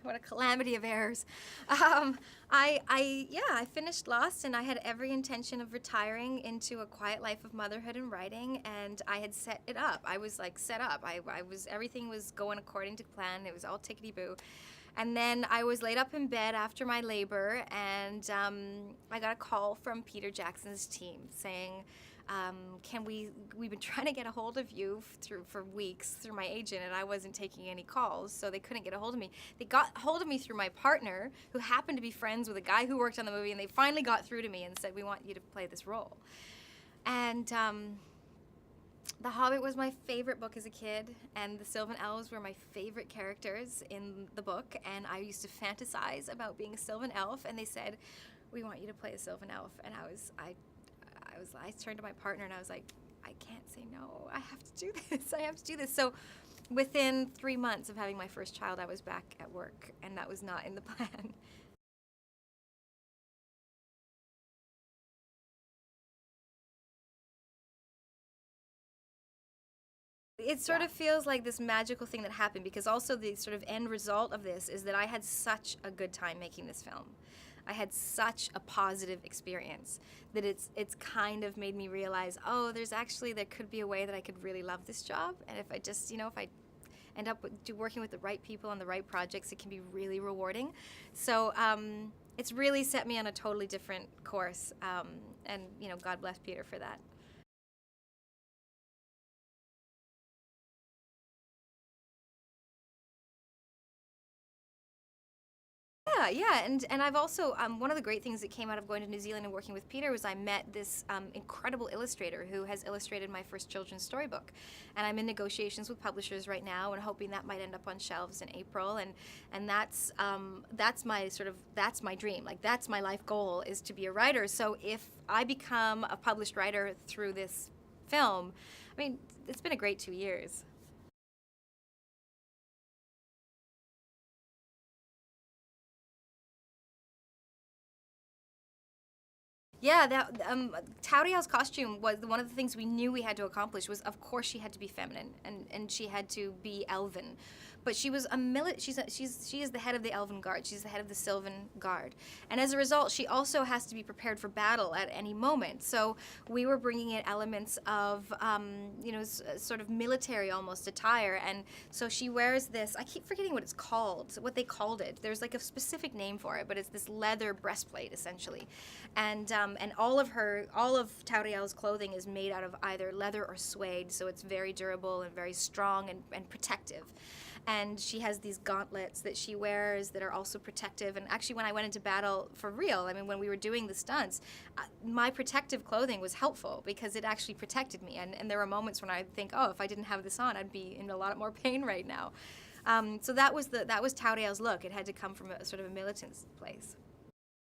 What a calamity of errors. Yeah, I finished Lost, and I had every intention of retiring into a quiet life of motherhood and writing, and I had set it up. I was like set up. Everything was going according to plan. It was all tickety-boo. And then I was laid up in bed after my labor, and I got a call from Peter Jackson's team saying, we've been trying to get a hold of you for weeks through my agent, and I wasn't taking any calls, so they couldn't get a hold of me. They got a hold of me through my partner, who happened to be friends with a guy who worked on the movie, and they finally got through to me and said, we want you to play this role. And The Hobbit was my favorite book as a kid, and the Sylvan Elves were my favorite characters in the book, and I used to fantasize about being a Sylvan Elf, and they said, we want you to play a Sylvan Elf, and I turned to my partner and I was like, I can't say no. I have to do this. I have to do this. So within 3 months of having my first child, I was back at work, and that was not in the plan. It sort of feels like this magical thing that happened, because also the sort of end result of this is that I had such a good time making this film. I had such a positive experience that it's kind of made me realize, oh, there could be a way that I could really love this job, and if I just, if I end up working with the right people on the right projects, it can be really rewarding. So it's really set me on a totally different course, and God bless Peter for that. Yeah, and I've also, one of the great things that came out of going to New Zealand and working with Peter was I met this incredible illustrator who has illustrated my first children's storybook. And I'm in negotiations with publishers right now and hoping that might end up on shelves in April. And that's my dream. Like, that's my life goal, is to be a writer. So if I become a published writer through this film, I mean, it's been a great 2 years. Yeah, that Tauriel's costume was one of the things we knew we had to accomplish. Was, of course, she had to be feminine, and she had to be elven, but she was she is the head of the Elven Guard. She's the head of the Sylvan Guard, and as a result, she also has to be prepared for battle at any moment. So we were bringing in elements of sort of military almost attire, and so she wears this. I keep forgetting what it's called, what they called it. There's like a specific name for it, but it's this leather breastplate essentially, and all of Tauriel's clothing is made out of either leather or suede, so it's very durable and very strong and protective. And she has these gauntlets that she wears that are also protective. And actually, when I went into battle for real, I mean, when we were doing the stunts, my protective clothing was helpful because it actually protected me. And there were moments when I'd think, oh, if I didn't have this on, I'd be in a lot more pain right now. So that was Tauriel's look. It had to come from a sort of a militant place.